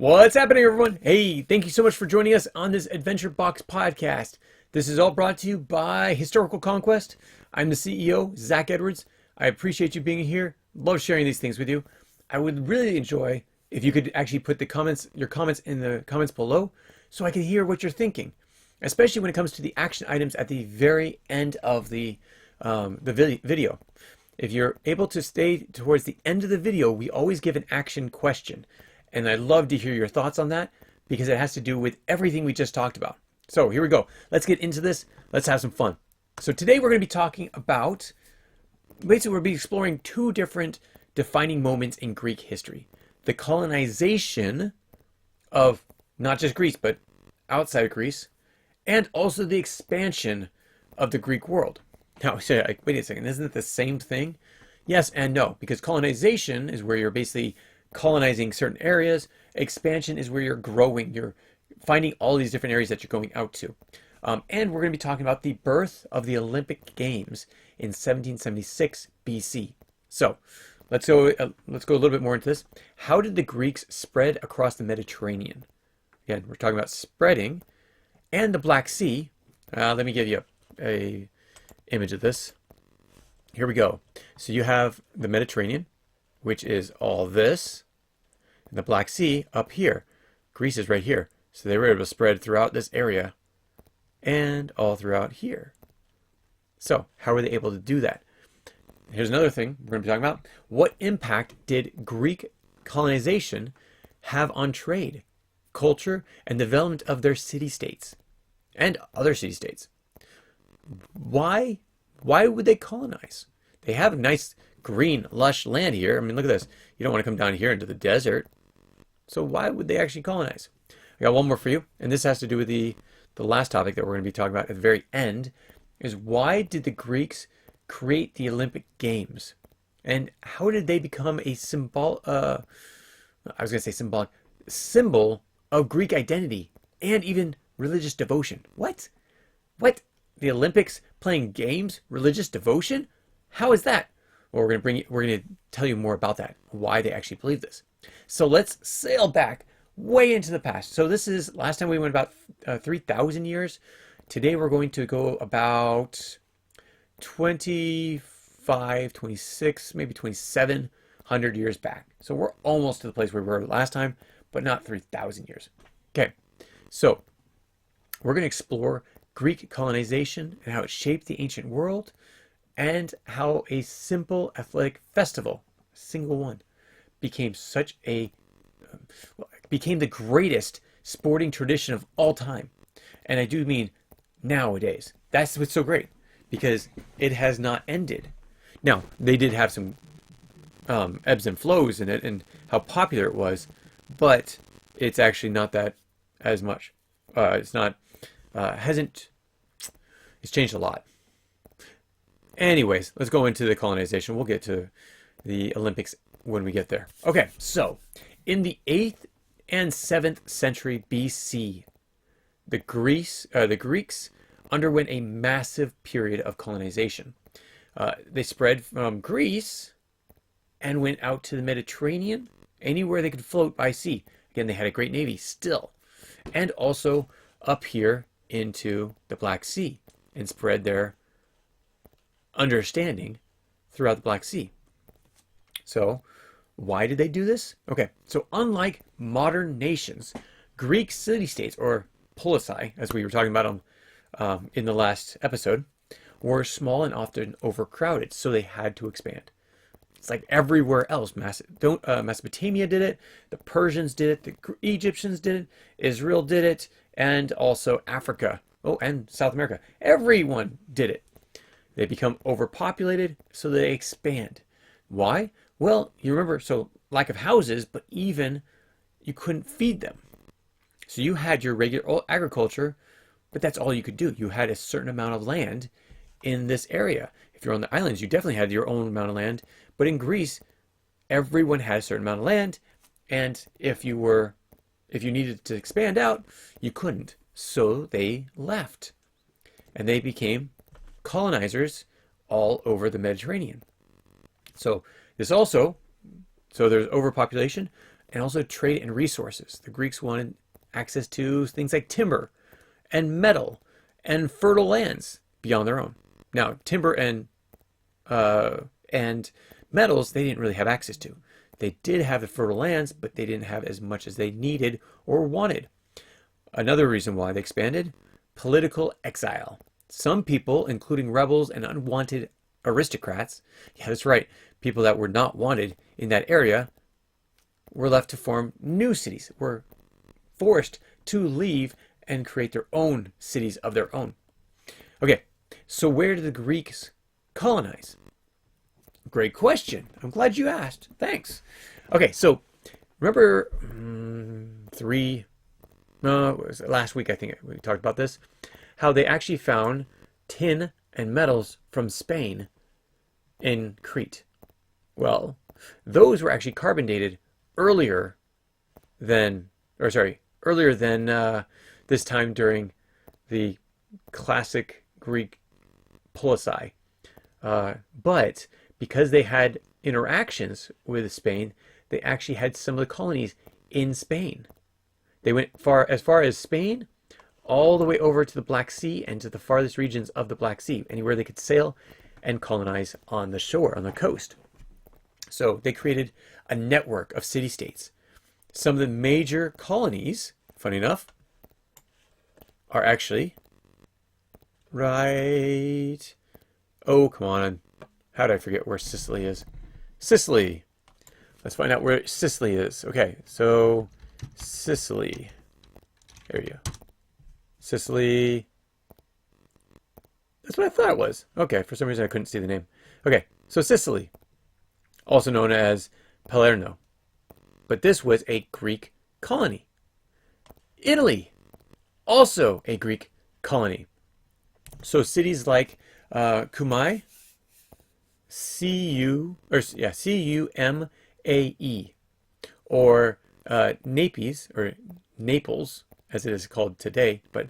What's happening, everyone? Hey, thank you so much for joining us on this Adventure Box podcast. This is all brought to you by Historical Conquest. I'm the CEO, Zach Edwards. I appreciate you being here. Love sharing these things with you. I would really enjoy if you could actually put your comments in the comments below so I can hear what you're thinking, especially when it comes to the action items at the very end of the video. If you're able to stay towards the end of the video, we always give an action question. And I'd love to hear your thoughts on that because it has to do with everything we just talked about. So here we go. Let's get into this. Let's have some fun. So today we're going to be talking about, basically we'll be exploring two different defining moments in Greek history. The colonization of not just Greece, but outside of Greece, and also the expansion of the Greek world. Now, wait a second, isn't it the same thing? Yes and no, because colonization is where you're basically colonizing certain areas. Expansion is where you're growing. You're finding all these different areas that you're going out to. And we're going to be talking about the birth of the Olympic Games in 1776 BC. So let's go a little bit more into this. How did the Greeks spread across the Mediterranean? Again, we're talking about spreading and the Black Sea. Let me give you a image of this. Here we go. So you have the Mediterranean, which is all this, and the Black Sea up here. Greece is right here. So they were able to spread throughout this area and all throughout here. So how were they able to do that? Here's another thing we're going to be talking about. What impact did Greek colonization have on trade, culture, and development of their city-states and other city-states? Why would they colonize? They have nice green, lush land here. I mean, look at this. You don't want to come down here into the desert. So why would they actually colonize? I got one more for you, and this has to do with the last topic that we're going to be talking about at the very end, is why did the Greeks create the Olympic Games? And how did they become a symbol of Greek identity and even religious devotion? What? The Olympics playing games, religious devotion? How is that? Well, we're going to tell you more about that, why they actually believe this. So let's sail back way into the past. So this is, last time we went about 3,000 years. Today we're going to go about 25, 26, maybe 2,700 years back. So we're almost to the place where we were last time, but not 3,000 years. Okay, so we're going to explore Greek colonization and how it shaped the ancient world, and how a simple athletic festival, a single one, became the greatest sporting tradition of all time. And I do mean nowadays. That's what's so great, because it has not ended. Now, they did have some ebbs and flows in it and how popular it was, but it's actually not that as much. It's changed a lot. Anyways, let's go into the colonization. We'll get to the Olympics when we get there. Okay, so in the 8th and 7th century BC, the Greeks underwent a massive period of colonization. They spread from Greece and went out to the Mediterranean, anywhere they could float by sea. Again, they had a great navy still. And also up here into the Black Sea, and spread their understanding throughout the Black Sea. So why did they do this? Okay, so unlike modern nations, Greek city-states, or polici, as we were talking about them in the last episode, were small and often overcrowded, so they had to expand. It's like everywhere else. Mesopotamia did it, the Persians did it, the Egyptians did it, Israel did it, and also Africa. Oh, and South America. Everyone did it. They become overpopulated, so they expand. Why? Well, you remember, so lack of houses, but even you couldn't feed them. So you had your regular agriculture, but that's all you could do. You had a certain amount of land in this area. If you're on the islands, you definitely had your own amount of land. But in Greece, everyone had a certain amount of land, and if you needed to expand out, you couldn't. So they left, and they became colonizers all over the Mediterranean. So there's overpopulation, and also trade and resources. The Greeks wanted access to things like timber and metal and fertile lands beyond their own. Now, timber and metals they didn't really have access to. They did have the fertile lands, but they didn't have as much as they needed or wanted. Another reason why they expanded, political exile. Some people, including rebels and unwanted aristocrats, yeah, that's right, people that were not wanted in that area, were left to form new cities, were forced to leave and create their own cities of their own. Okay, so where did the Greeks colonize? Great question. I'm glad you asked. Thanks. Okay, so remember last week I think we talked about this, how they actually found tin and metals from Spain in Crete. Well, those were actually carbon dated earlier than this time during the classic Greek policy. But because they had interactions with Spain, they actually had some of the colonies in Spain. They went as far as Spain, all the way over to the Black Sea and to the farthest regions of the Black Sea, anywhere they could sail and colonize on the shore, on the coast. So they created a network of city-states. Some of the major colonies, funny enough, are actually right. Oh, come on. How did I forget where Sicily is? Sicily. Let's find out where Sicily is. Okay, so Sicily. There you go. Sicily. That's what I thought it was. Okay, for some reason I couldn't see the name. Okay, so Sicily, also known as Palermo. But this was a Greek colony. Italy, also a Greek colony. So cities like Cumae, C-U-M-A-E, or Naples, as it is called today, but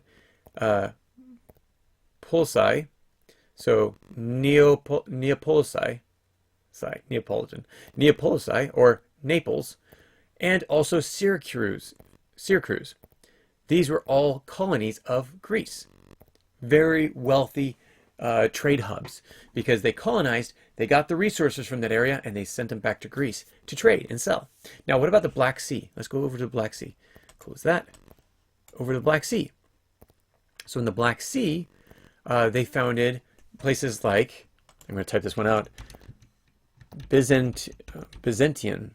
Polsi, so Neapolisi, or Naples, and also Syracuse. These were all colonies of Greece. Very wealthy trade hubs, because they colonized, they got the resources from that area, and they sent them back to Greece to trade and sell. Now, what about the Black Sea? Let's go over to the Black Sea. Close that. Over to the Black Sea. So in the Black Sea, they founded places like, I'm going to type this one out, Byzantium.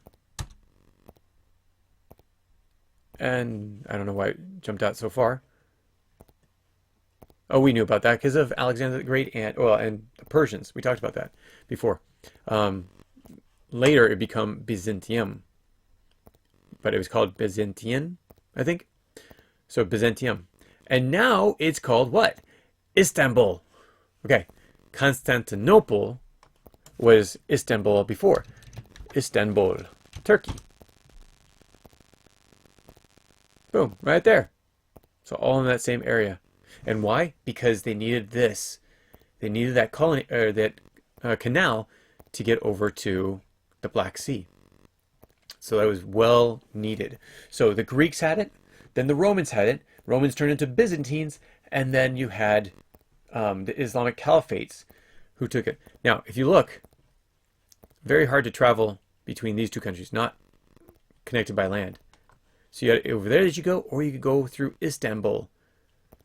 And I don't know why it jumped out so far. Oh, we knew about that because of Alexander the Great and the Persians. We talked about that before. Later, it became Byzantium, but it was called Byzantine, I think. So Byzantium, and now it's called what? Istanbul. Okay, Constantinople was Istanbul before. Istanbul, Turkey. Boom, right there. So all in that same area. And why? Because they needed this. They needed that colony or that canal to get over to the Black Sea. So that was well needed. So the Greeks had it, then the Romans had it. Romans turned into Byzantines, and then you had the Islamic caliphates who took it. Now, if you look, very hard to travel between these two countries, not connected by land. So you had, over there did you go, or you could go through Istanbul.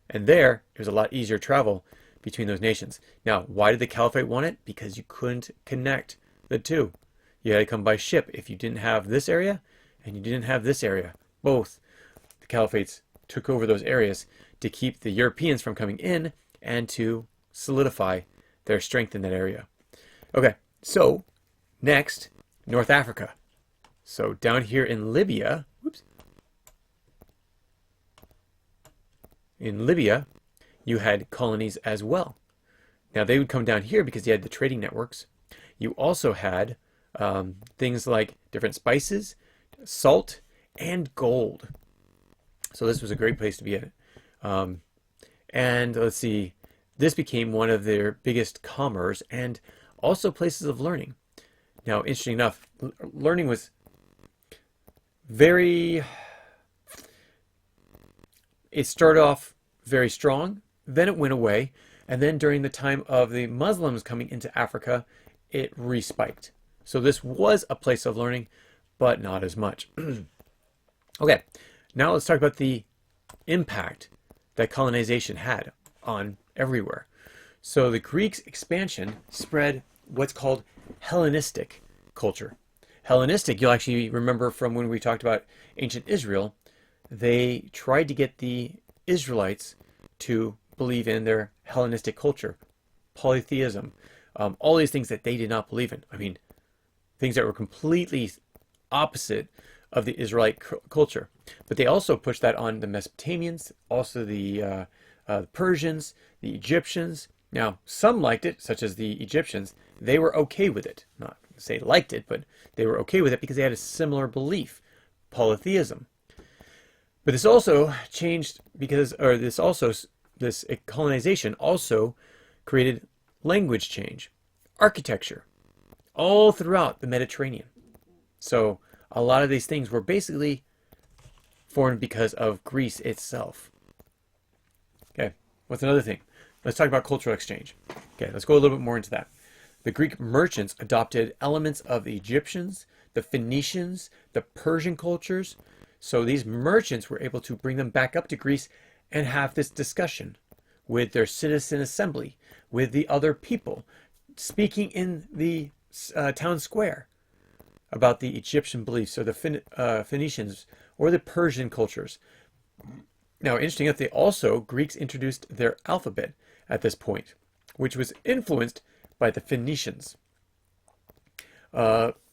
And there, it was a lot easier travel between those nations. Now, why did the caliphate want it? Because you couldn't connect the two. You had to come by ship if you didn't have this area and you didn't have this area. Both the caliphates took over those areas to keep the Europeans from coming in and to solidify their strength in that area. Okay, so next, North Africa. So down here in Libya, in Libya, you had colonies as well. Now they would come down here because you had the trading networks. You also had things like different spices, salt, and gold. So this was a great place to be at. And let's see, this became one of their biggest commerce and also places of learning. Now, interesting enough, learning was very, it started off very strong, then it went away, and then during the time of the Muslims coming into Africa, it respiked. So this was a place of learning, but not as much. Okay, now let's talk about the impact that colonization had on everywhere. So the Greeks' expansion spread what's called Hellenistic culture. Hellenistic, you'll actually remember from when we talked about ancient Israel, they tried to get the Israelites to believe in their Hellenistic culture, polytheism, all these things that they did not believe in. I mean, things that were completely opposite of the Israelite culture. But they also pushed that on the Mesopotamians, also the Persians, the Egyptians. Now, some liked it, such as the Egyptians. They were okay with it. Not to say liked it, but they were okay with it because they had a similar belief, polytheism. But this also changed because, or this colonization also created language change, architecture, all throughout the Mediterranean. So a lot of these things were basically formed because of Greece itself. Okay, what's another thing? Let's talk about cultural exchange. Okay, let's go a little bit more into that. The Greek merchants adopted elements of the Egyptians, the Phoenicians, the Persian cultures. So these merchants were able to bring them back up to Greece and have this discussion with their citizen assembly, with the other people, speaking in the town square about the Egyptian beliefs or the Phoenicians or the Persian cultures. Now, interesting enough, Greeks introduced their alphabet at this point, which was influenced by the Phoenicians.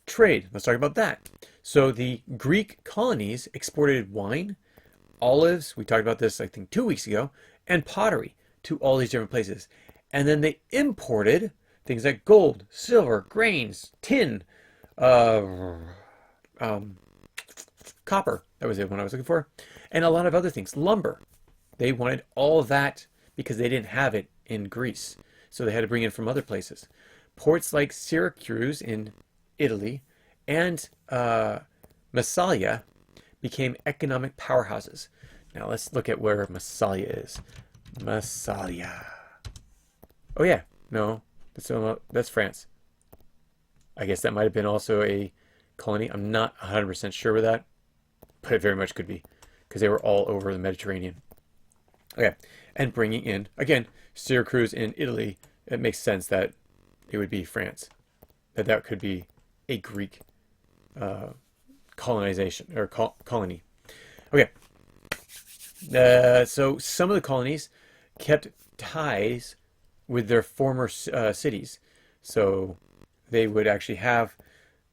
Trade, let's talk about that. So the Greek colonies exported wine, olives, we talked about this I think 2 weeks ago, and pottery to all these different places. And then they imported things like gold, silver, grains, tin, copper, that was the one I was looking for, and a lot of other things, lumber. They wanted all of that because they didn't have it in Greece, so they had to bring it from other places. Ports like Syracuse in Italy and Massalia became economic powerhouses. Now let's look at where Massalia is. Massalia. Oh yeah, no, that's France. I guess that might have been also a colony. I'm not 100% sure with that, but it very much could be because they were all over the Mediterranean. Okay, and bringing in, again, Syracuse in Italy, it makes sense that it would be France. That could be a Greek colonization or colony. Okay, so some of the colonies kept ties with their former cities. So they would actually have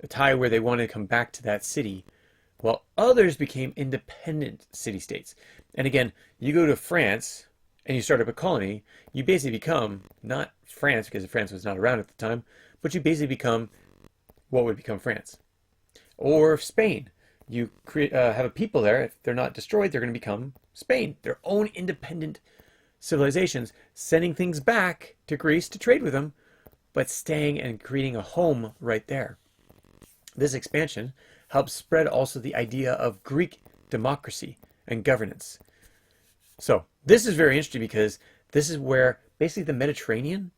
a tie where they wanted to come back to that city, while others became independent city-states. And again, you go to France and you start up a colony, you basically become not France, because France was not around at the time, but you basically become what would become France. Or Spain. You have a people there, if they're not destroyed, they're going to become Spain, their own independent civilizations, sending things back to Greece to trade with them, but staying and creating a home right there. This expansion helped spread also the idea of Greek democracy and governance. So this is very interesting because this is where basically the Mediterranean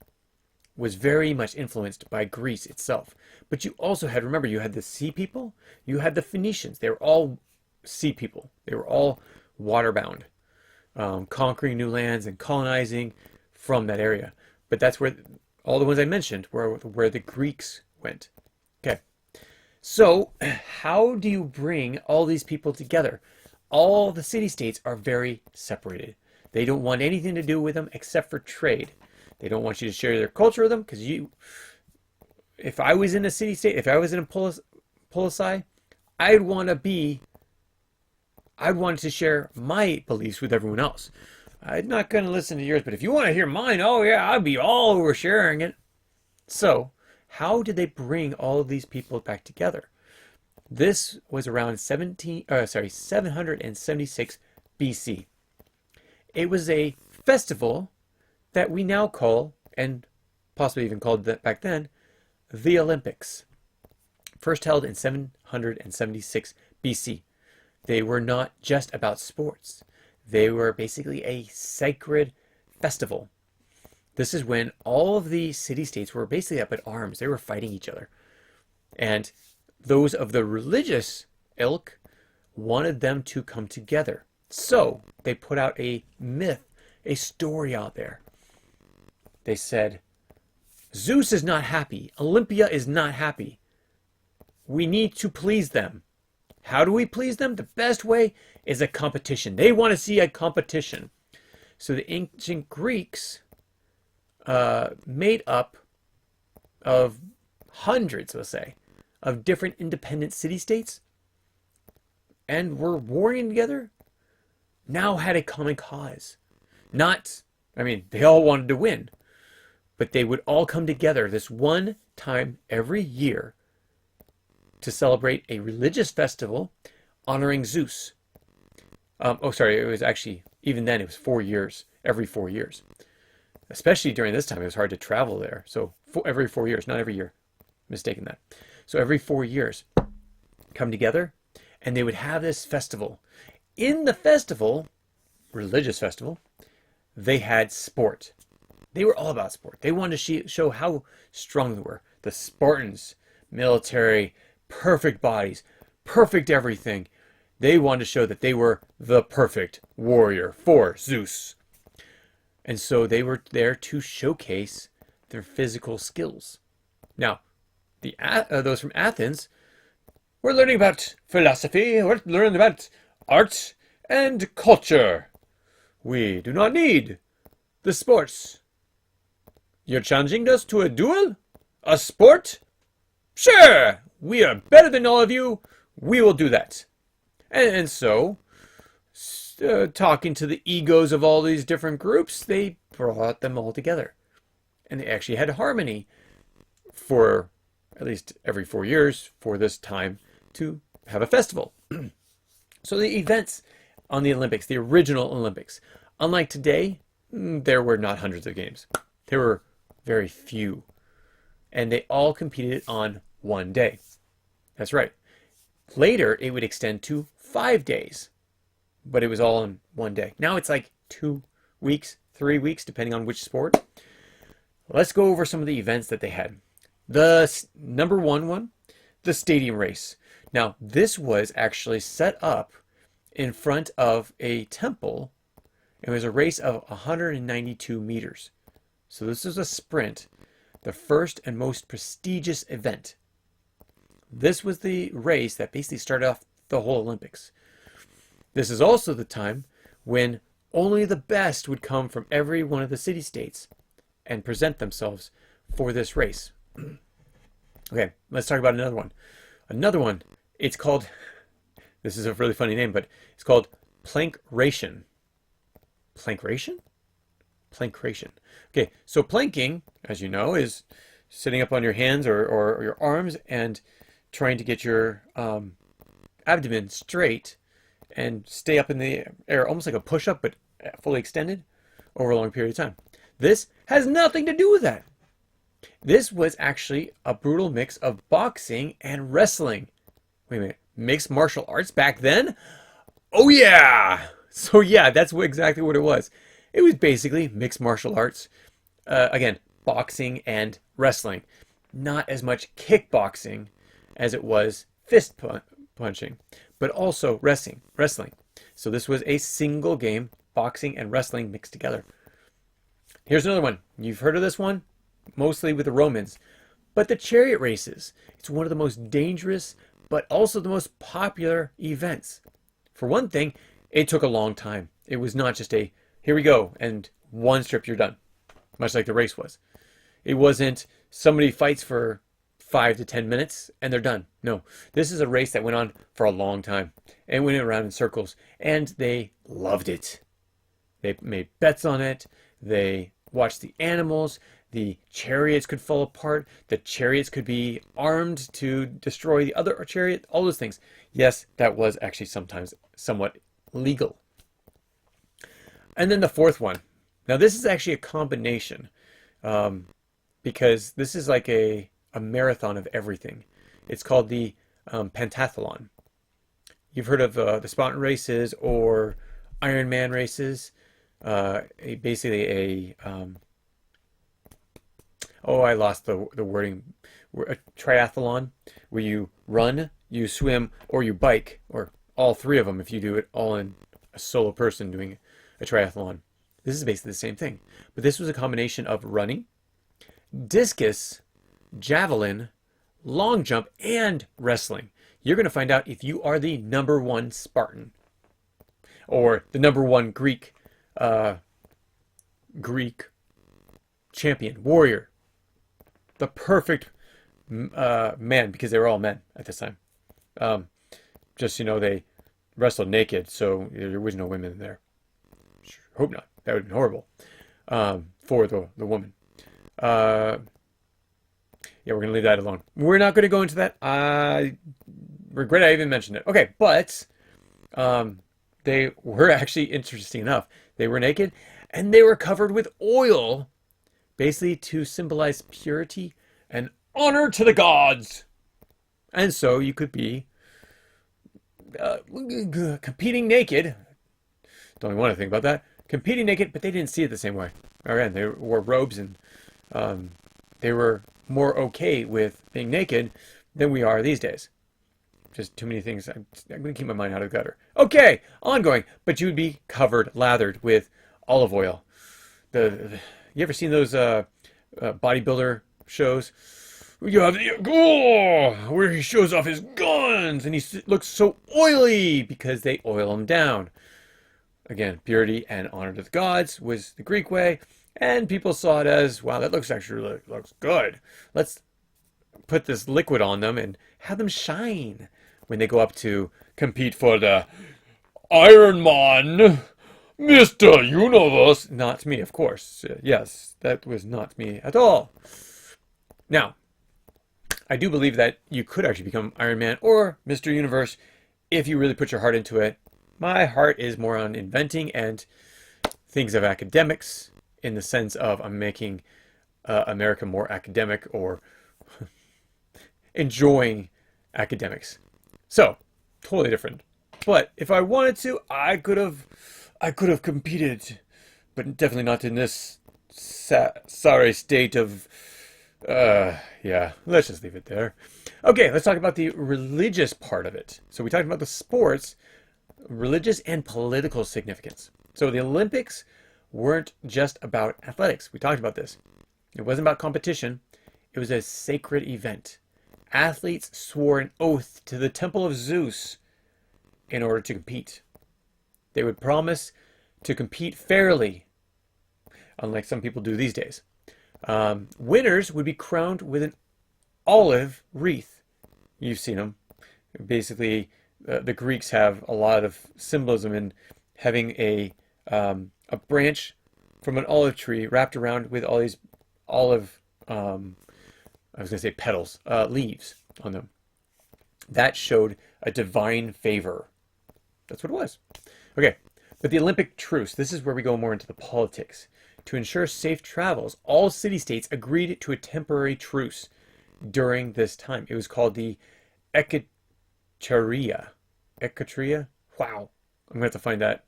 was very much influenced by Greece itself. But you also had, remember, you had the sea people, you had the Phoenicians. They were all sea people. They were all waterbound, conquering new lands and colonizing from that area. But that's where all the ones I mentioned were where the Greeks went. Okay, so how do you bring all these people together? All the city-states are very separated. They don't want anything to do with them except for trade. They don't want you to share their culture with them because if I was in a city-state, if I was in a policy, I'd want to share my beliefs with everyone else. I'm not going to listen to yours, but if you want to hear mine, oh yeah, I'd be all over sharing it. So, how did they bring all of these people back together? This was around 776 BC. It was a festival that we now call, and possibly even called that back then, the Olympics. First held in 776 BC. They were not just about sports. They were basically a sacred festival. This is when all of the city-states were basically up at arms. They were fighting each other. And those of the religious ilk wanted them to come together. So they put out a myth, a story out there. They said, Zeus is not happy. Olympia is not happy. We need to please them. How do we please them? The best way is a competition. They want to see a competition. So the ancient Greeks made up of hundreds, let's say, of different independent city-states and were warring together, now had a common cause. They all wanted to win, but they would all come together this one time every year to celebrate a religious festival honoring Zeus. It was actually, even then, it was 4 years, every 4 years. Especially during this time, it was hard to travel there. So every 4 years, not every year. Mistaken that. So every 4 years, come together, and they would have this festival. In the festival, religious festival, they had sport. They were all about sport. They wanted to show how strong they were. The Spartans, military, perfect bodies, perfect everything. They wanted to show that they were the perfect warrior for Zeus. And so they were there to showcase their physical skills. Now, those from Athens were learning about philosophy, we're learning about art and culture. We do not need the sports. You're challenging us to a duel? A sport? Sure, we are better than all of you. We will do that. And so, talking to the egos of all these different groups, they brought them all together. And they actually had harmony for at least every 4 years for this time to have a festival. So the events on the Olympics, the original Olympics, unlike today, there were not hundreds of games. There were very few. And they all competed on one day. That's right. Later, it would extend to 5 days. But it was all in one day. Now it's like 2 weeks, 3 weeks, depending on which sport. Let's go over some of the events that they had. The number one, the stadium race. Now, this was actually set up in front of a temple. It was a race of 192 meters. So this is a sprint, the first and most prestigious event. This was the race that basically started off the whole Olympics. This is also the time when only the best would come from every one of the city-states and present themselves for this race. Okay, let's talk about another one. Another one, it's called, this is a really funny name, but it's called plankration. Plankration? Plankration. Okay, so planking, as you know, is sitting up on your hands or your arms and trying to get your abdomen straight and stay up in the air, almost like a push-up, but fully extended over a long period of time. This has nothing to do with that. This was actually a brutal mix of boxing and wrestling. Wait a minute, mixed martial arts back then? Oh yeah! So yeah, that's exactly what it was. It was basically mixed martial arts. Again, boxing and wrestling. Not as much kickboxing as it was fist punching, but also wrestling. So this was a single game, boxing and wrestling mixed together. Here's another one. You've heard of this one? Mostly with the Romans. But the chariot races. It's one of the most dangerous, but also the most popular events. For one thing, it took a long time. It was not just a, here we go, and one strip, you're done. Much like the race was. It wasn't somebody fights for 5 to 10 minutes and they're done. No, this is a race that went on for a long time and went around in circles, and they loved it. They made bets on it. They watched the animals. The chariots could fall apart. The chariots could be armed to destroy the other chariot. All those things. Yes, that was actually sometimes somewhat legal. And then the fourth one. Now this is actually a combination because this is like a marathon of everything. It's called the pentathlon. You've heard of the Spartan races or Iron Man races. Basically oh, I lost the wording. A triathlon where you run, you swim, or you bike, or all three of them if you do it all in a solo person doing a triathlon. This is basically the same thing. But this was a combination of running, discus, javelin, long jump, and wrestling. You're going to find out if you are the #1 Spartan or the #1 Greek champion, warrior, the perfect man, because they were all men at this time. Just, they wrestled naked, so there was no women there. Hope not. That would have been horrible for the woman. Yeah, we're going to leave that alone. We're not going to go into that. I regret I even mentioned it. Okay, but they were actually, interesting enough, they were naked and they were covered with oil, basically to symbolize purity and honor to the gods. And so you could be competing naked. Don't even want to think about that. Competing naked, but they didn't see it the same way. Again, they wore robes and they were more okay with being naked than we are these days. Just too many things. I'm going to keep my mind out of the gutter. Okay, ongoing. But you would be covered, lathered with olive oil. You ever seen those bodybuilder shows? You have where he shows off his guns and he looks so oily because they oil him down. Again, purity and honor to the gods was the Greek way, and people saw it as, wow, that looks good. Let's put this liquid on them and have them shine when they go up to compete for the Iron Man. Mr. Universe. Not me, of course. Yes, that was not me at all. Now, I do believe that you could actually become Iron Man or Mr. Universe if you really put your heart into it. My heart is more on inventing and things of academics, in the sense of I'm making America more academic, or enjoying academics. So, totally different. But if I wanted to, I could have competed, but definitely not in this sorry state of yeah, let's just leave it there. Okay, let's talk about the religious part of it. So we talked about the sports, religious and political significance. So the Olympics weren't just about athletics. We talked about this. It wasn't about competition. It was a sacred event. Athletes swore an oath to the temple of Zeus in order to compete. They would promise to compete fairly, unlike some people do these days. Winners would be crowned with an olive wreath. You've seen them. Basically, the Greeks have a lot of symbolism in having a branch from an olive tree wrapped around with all these olive, I was going to say petals, leaves on them. That showed a divine favor. That's what it was. Okay, but the Olympic truce, this is where we go more into the politics. To ensure safe travels, all city-states agreed to a temporary truce during this time. It was called the Ekatria. Ekatria? Wow. I'm going to have to find that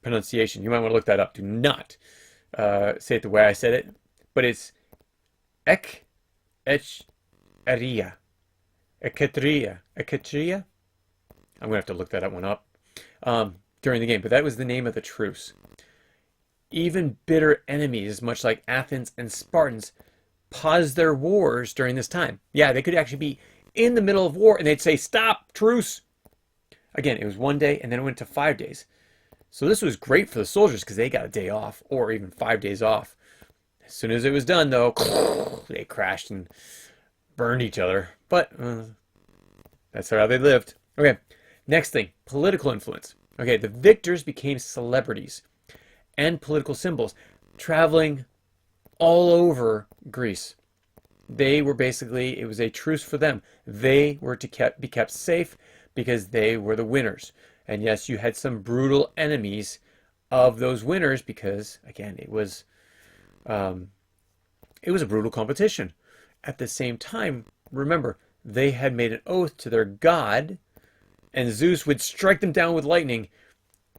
pronunciation. You might want to look that up. Do not say it the way I said it. But it's Ekatria. Ekatria. Ekatria? I'm going to have to look that one up during the game. But that was the name of the truce. Even bitter enemies, much like Athens and Spartans, paused their wars during this time. Yeah, they could actually be in the middle of war and they'd say, stop, truce. Again, it was 1 day and then it went to 5 days. So this was great for the soldiers because they got a day off, or even 5 days off. As soon as it was done, though, they crashed and burned each other. But that's how they lived. Okay, next thing, political influence. Okay, the victors became celebrities and political symbols, traveling all over Greece. They were basically, it was a truce for them. They were to be kept safe because they were the winners. And yes, you had some brutal enemies of those winners because, again, it was a brutal competition. At the same time, remember, they had made an oath to their god And Zeus would strike them down with lightning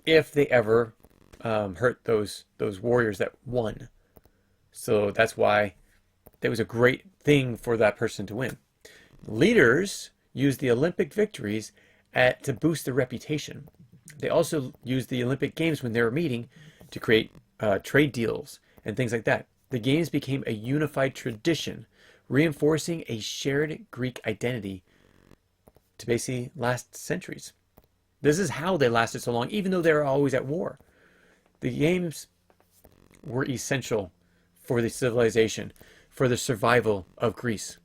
if they ever hurt those warriors that won. So that's why that was a great thing for that person to win. Leaders used the Olympic victories to boost their reputation. They also used the Olympic Games when they were meeting to create trade deals and things like that. The Games became a unified tradition, reinforcing a shared Greek identity to basically last centuries. This is how they lasted so long, even though they were always at war. The Games were essential for the civilization, for the survival of Greece.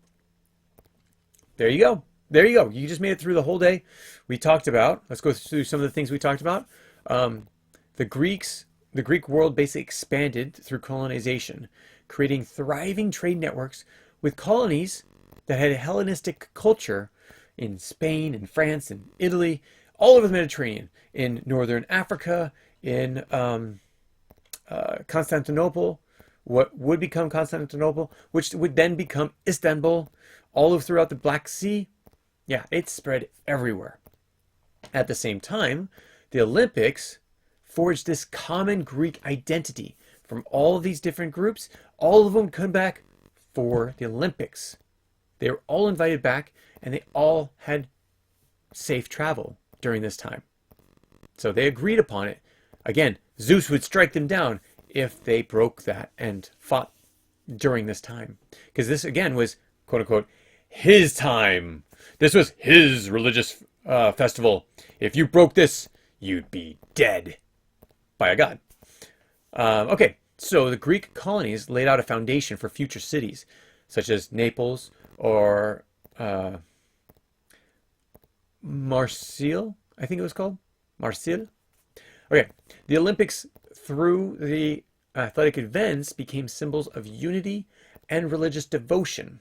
There you go. There you go. You just made it through the whole day. We talked about, let's go through some of the things we talked about. The Greek world basically expanded through colonization, creating thriving trade networks with colonies that had a Hellenistic culture in Spain and France and Italy, all over the Mediterranean, in northern Africa, in Constantinople, what would become Constantinople, which would then become Istanbul, all over throughout the Black Sea. Yeah, it spread everywhere. At the same time, the Olympics forged this common Greek identity from all of these different groups. All of them come back for the Olympics. They were all invited back, and they all had safe travel during this time. So they agreed upon it. Again, Zeus would strike them down if they broke that and fought during this time. Because this, again, was, quote unquote, his time. This was his religious festival. If you broke this, you'd be dead by a god. Okay, so the Greek colonies laid out a foundation for future cities, such as Naples or Marseille, I think it was called. Marseille. Okay, the Olympics through the athletic events became symbols of unity and religious devotion.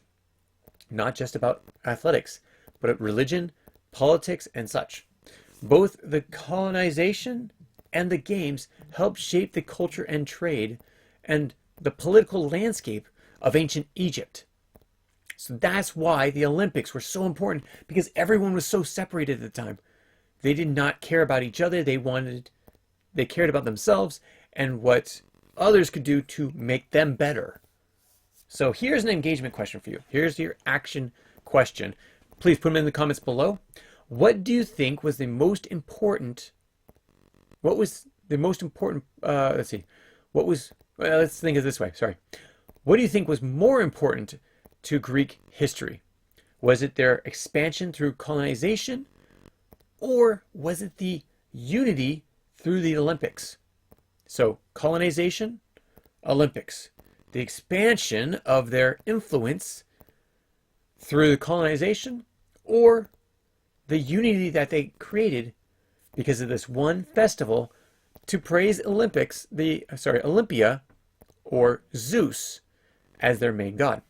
Not just about athletics, but religion, politics, and such. Both the colonization and the games helped shape the culture and trade and the political landscape of ancient Egypt. So that's why the Olympics were so important, because everyone was so separated at the time. They did not care about each other. They cared about themselves and what others could do to make them better. So here's an engagement question for you. Here's your action question. Please put them in the comments below. What do you think was the most important? Let's see. Let's think of it this way. Sorry. What do you think was more important to Greek history? Was it their expansion through colonization, or was it the unity through the Olympics? So colonization, Olympics. The expansion of their influence through the colonization, or the unity that they created because of this one festival to praise Olympia or Zeus as their main god.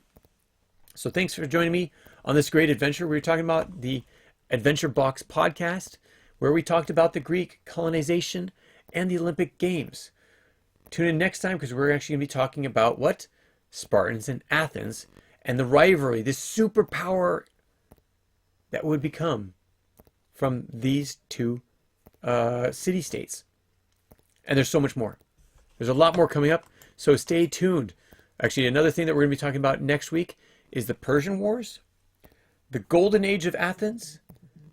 So thanks for joining me on this great adventure. We were talking about the Adventure Box podcast, where we talked about the Greek colonization and the Olympic Games. Tune in next time, because we're actually going to be talking about what? Spartans and Athens, and the rivalry, this superpower that would become from these two city-states. And there's so much more. There's a lot more coming up, so stay tuned. Actually, another thing that we're going to be talking about next week is the Persian Wars, the Golden Age of Athens,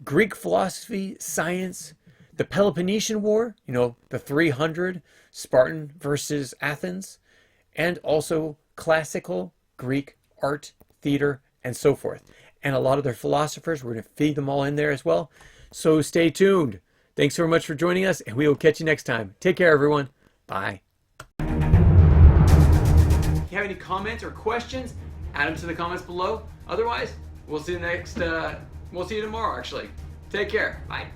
Greek philosophy, science, the Peloponnesian War, the 300, Spartan versus Athens, and also classical Greek art, theater, and so forth. And a lot of their philosophers, we're going to feed them all in there as well. So stay tuned. Thanks so much for joining us, and we will catch you next time. Take care, everyone. Bye. If you have any comments or questions, add them to the comments below. Otherwise, we'll see you tomorrow, actually. Take care. Bye.